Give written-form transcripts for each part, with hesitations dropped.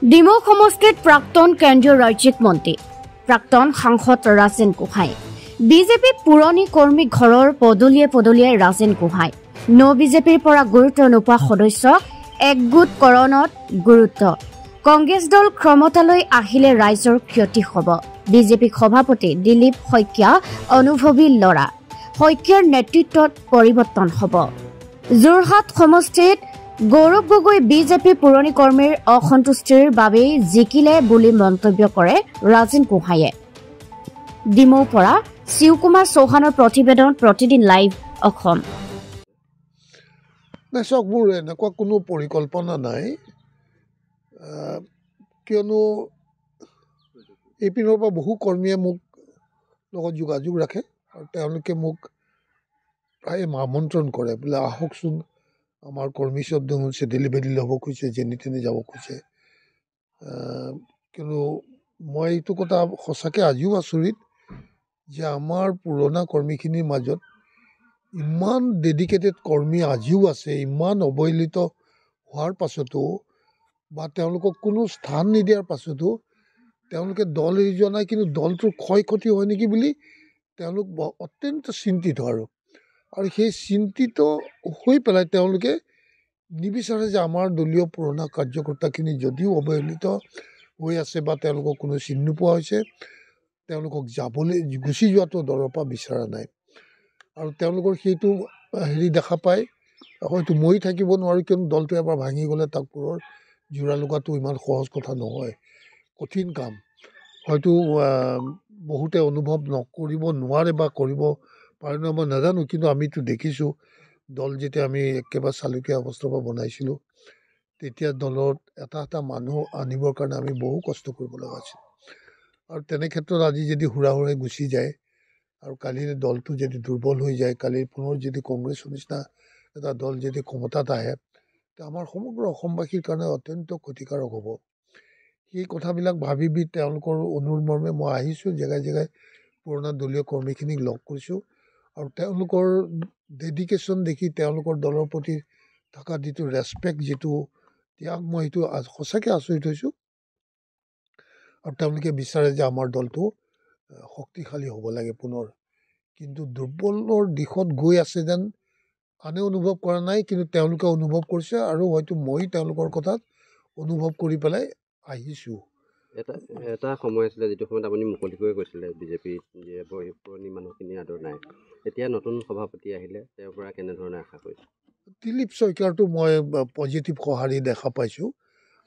ডিমৌ সমষ্টিত প্ৰাক্তন কেন্দ্ৰীয় ৰাজ্যিক মন্ত্ৰী প্ৰাক্তন সাংসদ ৰাজেন গোহাঁই বিজেপি পুৰণি কৰ্মী ঘৰৰ পদূলিয়ে ৰাজেন গোহাঁই বিজেপিৰ পৰা গুৰুত্ব নোপোৱা সদস্য একগোটকৰণত গুৰুত্ব কংগ্ৰেছ দল ক্ষমতালৈ আহিলে ৰাইজৰ ক্ষতি হ'ব বিজেপি সভাপতি দিলীপ শইকীয়া অনুভৱী ল'ৰা শইকীয়াৰ নেতৃত্বত পৰিৱৰ্তন হ'ব যোৰহাট সমষ্টিত গৌৰৱ গগৈ বিজেপি পুৰণি কৰ্মীৰ অসন্তুষ্টিৰ বাবেই জিকিলে বুলি মন্তব্য কৰে ৰাজেন গোহাঁইয়ে ডিমৌৰ পৰা শিৱকুমাৰ চৌহানৰ প্ৰতিবেদন প্ৰতিদিন লাইভ অসম চাওক মোৰ এনেকুৱা কোনো পৰিকল্পনা নাই কিয়নো এই পিনৰ পৰা বহু কৰ্মীয়ে মোক লগত যোগাযোগ ৰাখে আৰু তেওঁলোকে মোক প্ৰায় আমন্ত্ৰণ কৰে বোলে আহকচোন আমাৰ কৰ্মী শব্দ চেডেলি বেডেলি হ'ব খোজে যেনি তেনি যাব খোজে কিন্তু মই এইটো কথা সঁচাকৈ আজিও আচৰিত যে আমাৰ পুৰণা কৰ্মীখিনিৰ মাজত ইমান ডেডিকেটেড কৰ্মী আজিও আছে ইমান অৱহেলিত হোৱাৰ পাছতো বা তেওঁলোকক কোনো স্থান নিদিয়াৰ পাছতো তেওঁলোকে দল এৰি যোৱা নাই কিন্তু দলটোৰ ক্ষয় ক্ষতি হয় নেকি বুলি তেওঁলোক অত্যন্ত চিন্তিত আৰু সেই চিন্তিত হৈ পেলাই তেওঁলোকে নিবিচাৰে যে আমাৰ দলীয় পুৰণা কাৰ্যকৰ্তাখিনি যদিও অৱহেলিত হৈ আছে বা তেওঁলোকক কোনো চিনি নোপোৱা হৈছে তেওঁলোকক যাবলৈ গুচি যোৱাটো দলৰ পৰা বিচৰা নাই আৰু তেওঁলোকৰ সেইটো দেখা পায় হয়তো মই থাকিব নোৱাৰোঁ কিয়নো দলটো এবাৰ ভাঙি গ'লে তাক পুনৰ জোৰা লগাটো ইমান সহজ কথা নহয় কঠিন কাম হয়তো বহুতে অনুভৱ নকৰিব নোৱাৰে বা কৰিব পাৰে নহয় মই নাজানো কিন্তু আমিতো দেখিছোঁ দল যেতিয়া আমি একেবাৰে চালুকীয়া অৱস্থাৰ পৰা বনাইছিলোঁ তেতিয়া দলত এটা মানুহ আনিবৰ কাৰণে আমি বহু কষ্ট কৰিব লগা আছিল আৰু তেনে ক্ষেত্ৰত আজি যদি হুৰাই গুচি যায় আৰু কালিৰ দলটো যদি দুৰ্বল হৈ যায় কালি পুনৰ যদি কংগ্ৰেছৰ নিচিনা এটা দল যদি ক্ষমতাত আহে আমাৰ সমগ্ৰ অসমবাসীৰ কাৰণে অত্যন্ত ক্ষতিকাৰক হ'ব সেই কথাবিলাক ভাবি তেওঁলোকৰ অনুমৰ্মে মই আহিছোঁ জেগাই জেগাই পুৰণা দলীয় কৰ্মীখিনিক লগ কৰিছোঁ আৰু তেওঁলোকৰ ডেডিকেশ্যন দেখি তেওঁলোকৰ দলৰ প্ৰতি থকা যিটো ৰেচপেক্ট যিটো ত্যাগ মই সেইটো সঁচাকৈ আচৰিত হৈছোঁ আৰু তেওঁলোকে বিচাৰে যে আমাৰ দলটো শক্তিশালী হ'ব লাগে পুনৰ কিন্তু দুৰ্বলৰ দিশত গৈ আছে যেন আনে অনুভৱ কৰা নাই কিন্তু তেওঁলোকে অনুভৱ কৰিছে আৰু হয়তো মই তেওঁলোকৰ কথাত অনুভৱ কৰি পেলাই আহিছোঁ এটা সময় আছিলে যিটো সময়ত আপুনি মুকলিকৈ কৈছিলে বিজেপিৰ যে পুৰণি মানুহখিনি আদৰ নাই এতিয়া নতুন সভাপতি আহিলে তেওঁৰ পৰা কেনেধৰণে আশা কৰিছে দিলীপ শইকীয়াৰটো মই পজিটিভ সঁহাৰি দেখা পাইছোঁ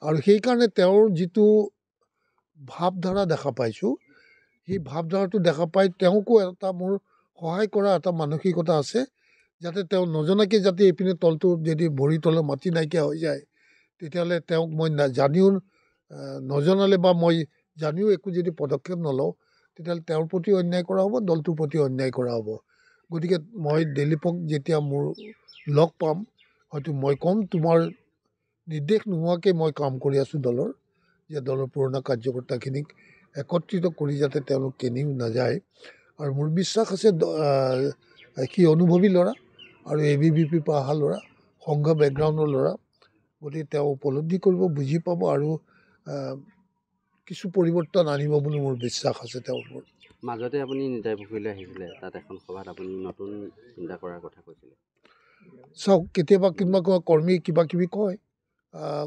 আৰু সেইকাৰণে তেওঁৰ যিটো ভাৱধাৰা দেখা পাইছোঁ সেই ভাৱধাৰাটো দেখা পাই তেওঁকো এটা মোৰ সহায় কৰা এটা মানসিকতা আছে যাতে তেওঁ নজনাকৈ যাতে এইপিনে তলটো যদি ভৰি তলৰ মাটি নাইকিয়া হৈ যায় তেতিয়াহ'লে তেওঁক মই জানিও নজনালে বা মই জানিও একো যদি পদক্ষেপ নলওঁ তেতিয়াহ'লে তেওঁৰ প্ৰতি অন্যায় কৰা হ'ব দলটোৰ প্ৰতি অন্যায় কৰা হ'ব গতিকে মই দিলীপক যেতিয়া মোৰ লগ পাম হয়তো মই ক'ম তোমাৰ নিৰ্দেশ নোহোৱাকৈ মই কাম কৰি আছোঁ দলৰ যে দলৰ পুৰণা কাৰ্যকৰ্তাখিনিক একত্ৰিত কৰি যাতে তেওঁলোক কেনিও নাযায় আৰু মোৰ বিশ্বাস আছে সি অনুভৱী ল'ৰা আৰু ABVPৰ পৰা অহা ল'ৰা সংঘ বেকগ্ৰাউণ্ডৰ ল'ৰা গতিকে তেওঁ উপলব্ধি কৰিব বুজি পাব আৰু কিছু পৰিৱৰ্তন আনিব বুলি মোৰ বিশ্বাস আছে তেওঁৰ ওপৰত মাজতে আপুনি নিতাই পুখুৰীলৈ আহিছিলে তাত এখন সভাত আপুনি নতুন চিন্তা কৰাৰ কথা কৈছিলে চাওক কেতিয়াবা কৰ্মী কিবা কিবি কয়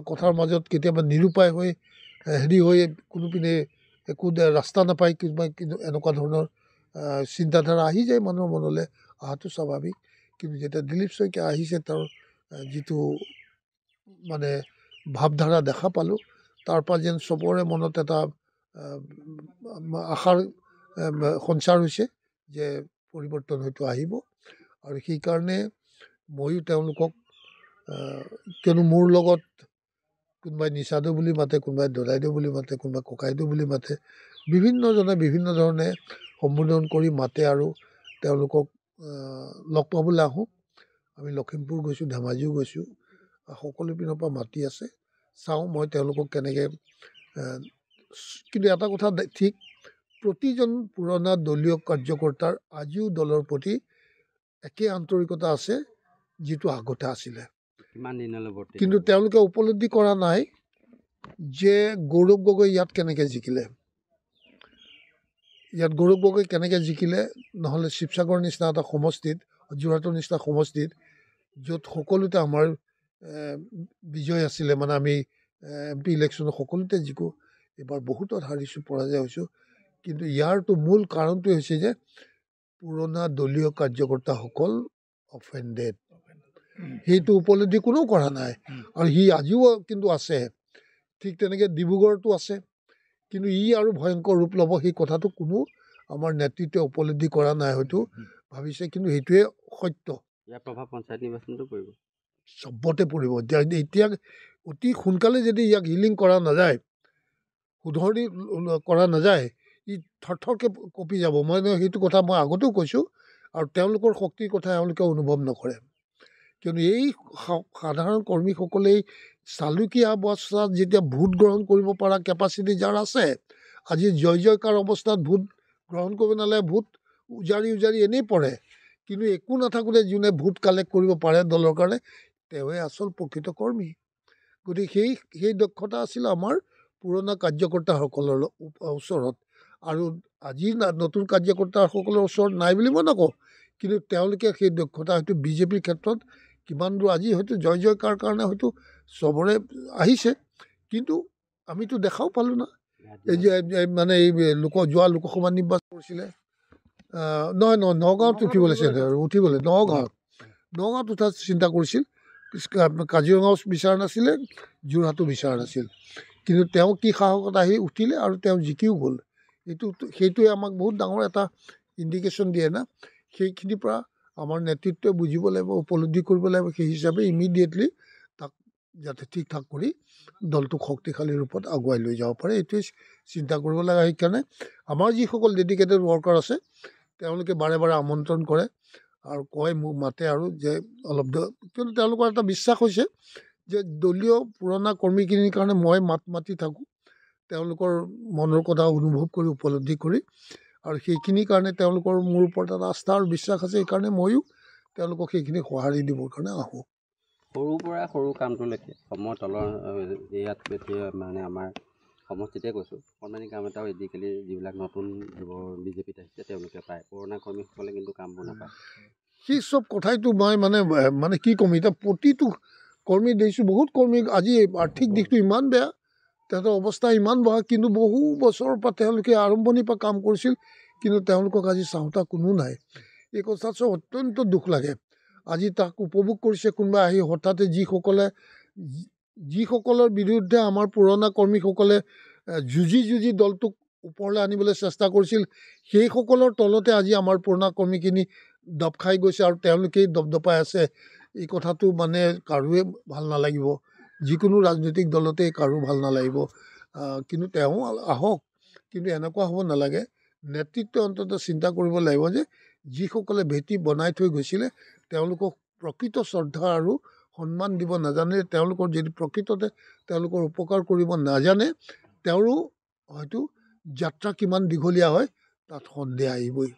কথাৰ মাজত কেতিয়াবা নিৰুপায় হৈ হৈ কোনোপিনে একো ৰাস্তা নাপায় কিন্তু এনেকুৱা ধৰণৰ চিন্তাধাৰা আহি যায় মানুহৰ মনলৈ অহাটো স্বাভাৱিক কিন্তু যেতিয়া দিলীপ শইকীয়া আহিছে তেওঁৰ যিটো মানে ভাৱধাৰা দেখা পালোঁ তাৰপৰা যেন চবৰে মনত এটা আশাৰ সঞ্চাৰ হৈছে যে পৰিৱৰ্তন হয়তো আহিব আৰু সেইকাৰণে ময়ো তেওঁলোকক কিয়নো মোৰ লগত কোনোবাই নিচাদৌ বুলি মাতে কোনোবাই দদাইদেউ বুলি মাতে কোনোবাই ককাইদেউ বুলি মাতে বিভিন্নজনে বিভিন্ন ধৰণে সম্বোধন কৰি মাতে আৰু তেওঁলোকক লগ পাবলৈ আহোঁ আমি লখিমপুৰ গৈছোঁ ধেমাজিও গৈছোঁ সকলো পিনৰ পৰা মাতি আছে চাওঁ মই তেওঁলোকক কেনেকৈ কিন্তু এটা কথা ঠিক প্ৰতিজন পুৰণা দলীয় কাৰ্যকৰ্তাৰ আজিও দলৰ প্ৰতি একে আন্তৰিকতা আছে যিটো আগতে আছিলে কিন্তু তেওঁলোকে উপলব্ধি কৰা নাই যে গৌৰৱ গগৈ ইয়াত কেনেকৈ জিকিলে, ইয়াত গৌৰৱ গগৈ কেনেকৈ জিকিলে, নহ'লে শিৱসাগৰৰ নিচিনা এটা সমষ্টিত, যোৰহাটৰ নিচিনা সমষ্টিত য'ত সকলোতে আমাৰ বিজয় আছিলে, মানে আমি MP ইলেকশ্যনত সকলোতে জিকোঁ, এইবাৰ বহুতত হাৰিছোঁ, পৰাজয় হৈছোঁ। কিন্তু ইয়াৰতো মূল কাৰণটো হৈছে যে পুৰণা দলীয় কাৰ্যকৰ্তাসকল অফেণ্ডেড, সেইটো উপলব্ধি কোনেও কৰা নাই, আৰু সি আজিও কিন্তু আছে। ঠিক তেনেকৈ ডিব্ৰুগড়তো আছে, কিন্তু ই আৰু ভয়ংকৰ ৰূপ ল'ব সেই কথাটো কোনো আমাৰ নেতৃত্বই উপলব্ধি কৰা নাই, হয়তো ভাবিছে, কিন্তু সেইটোৱে সত্য। ইয়াৰ প্ৰভাৱ পঞ্চায়ত নিৰ্বাচনতো পৰিব, চবতে পৰিব। এতিয়া অতি সোনকালে যদি ইয়াক হিলিং কৰা নাযায়, শুধৰণি কৰা নাযায়, ই থৰথৰকৈ কঁপি যাব। মই সেইটো কথা মই আগতেও কৈছোঁ, আৰু তেওঁলোকৰ শক্তিৰ কথা এওঁলোকে অনুভৱ নকৰে, কিয়নো এই সাধাৰণ কৰ্মীসকলেই চালুকীয়া অৱস্থাত যেতিয়া ভোট গ্ৰহণ কৰিব পৰা কেপাচিটি যাৰ আছে, আজি জয় জয়কাৰ অৱস্থাত ভোট গ্ৰহণ কৰিব নালাগে, ভোট উজাৰি এনেই পৰে, কিন্তু একো নাথাকোঁতে যোনে ভোট কালেক্ট কৰিব পাৰে দলৰ কাৰণে, তেওঁৱে আচল প্ৰকৃত কৰ্মী। গতিকে সেই দক্ষতা আছিল আমাৰ পুৰণা কাৰ্যকৰ্তাসকলৰ ওচৰত, আৰু আজি নতুন কাৰ্যকৰ্তাসকলৰ ওচৰত নাই বুলি মই নকওঁ, কিন্তু তেওঁলোকে সেই দক্ষতা হয়তো বিজেপিৰ ক্ষেত্ৰত কিমান দূৰ, আজি হয়তো জয় জয়কাৰ কাৰণে হয়তো চবৰে আহিছে, কিন্তু আমিতো দেখাও পালোঁ না, এই যে মানে এই যোৱা লোকসভা নিৰ্বাচন কৰিছিলে, নহয় নগাঁৱত উঠিবলৈ নগাঁৱত উঠা চিন্তা কৰিছিল, কাজিৰঙাও বিচৰা নাছিলে, যোৰহাটো বিচৰা নাছিল, কিন্তু তেওঁ কি সাহসত আহি উঠিলে আৰু তেওঁ জিকিও গ'ল। সেইটোৱে আমাক বহুত ডাঙৰ এটা ইণ্ডিকেশ্যন দিয়ে না। সেইখিনিৰ পৰা আমাৰ নেতৃত্বই বুজিব লাগিব, উপলব্ধি কৰিব লাগিব, সেই হিচাপে ইমিডিয়েটলি তাক যাতে ঠিক ঠাক কৰি দলটোক শক্তিশালী ৰূপত আগুৱাই লৈ যাব পাৰে, এইটোৱে চিন্তা কৰিব লাগে। সেইকাৰণে আমাৰ যিসকল ডেডিকেটেড ৱৰ্কাৰ আছে, তেওঁলোকে বাৰে বাৰে আমন্ত্ৰণ কৰে আৰু কয়, মোক মাতে, আৰু যে অলপ কিয়নো তেওঁলোকৰ এটা বিশ্বাস হৈছে যে দলীয় পুৰণা কৰ্মীখিনিৰ কাৰণে মই মাতি থাকোঁ, তেওঁলোকৰ মনৰ কথা অনুভৱ কৰি উপলব্ধি কৰি, আৰু সেইখিনিৰ কাৰণে তেওঁলোকৰ মোৰ ওপৰত এটা আস্থা আৰু বিশ্বাস আছে, সেইকাৰণে ময়ো তেওঁলোকক সেইখিনি সঁহাৰি দিবৰ কাৰণে আহোঁ। সৰুৰ পৰা সৰু কামটোলৈকে সময় তলৰ ইয়াত মানে আমাৰ সমষ্টিতে কৈছোঁ, অকণমানি কাম এটাও আজিকালি যিবিলাক নতুন বিজেপিত আহিছে তেওঁলোকে পায়, পুৰণা কৰ্মীসকলে কিন্তু কামবোৰ নাপায়। সেই চব কথাইতো মই মানে কি ক'ম, এতিয়া প্ৰতিটো কৰ্মী দেখিছোঁ, বহুত কৰ্মী আজি আৰ্থিক দিশটো ইমান বেয়া, তেহেঁতৰ অৱস্থা ইমান বেয়া, কিন্তু বহু বছৰৰ পৰা তেওঁলোকে আৰম্ভণিৰ পৰা কাম কৰিছিল, কিন্তু তেওঁলোকক আজি চাওঁতা কোনো নাই। এই কথাটো চব অত্যন্ত দুখ লাগে। আজি তাক উপভোগ কৰিছে কোনোবাই আহি, হঠাতে যিসকলৰ বিৰুদ্ধে আমাৰ পুৰণা কৰ্মীসকলে যুঁজি দলটোক ওপৰলৈ আনিবলৈ চেষ্টা কৰিছিল, সেইসকলৰ তলতে আজি আমাৰ পুৰণা কৰ্মীখিনি দব খাই গৈছে, আৰু তেওঁলোকেই দপদপাই আছে। এই কথাটো মানে কাৰোৱে ভাল নালাগিব, যিকোনো ৰাজনৈতিক দলতে কাৰো ভাল নালাগিব, কিন্তু তেওঁ আহক, কিন্তু এনেকুৱা হ'ব নালাগে। নেতৃত্বই অন্ততঃ চিন্তা কৰিব লাগিব যে যিসকলে ভেটি বনাই থৈ গৈছিলে, তেওঁলোকক প্ৰকৃত শ্ৰদ্ধা আৰু সন্মান দিব নাজানে, তেওঁলোকৰ যদি প্ৰকৃততে তেওঁলোকৰ উপকাৰ কৰিব নাজানে, তেওঁৰো হয়তো যাত্ৰা কিমান দীঘলীয়া হয় তাত সন্দেহ আহিবই।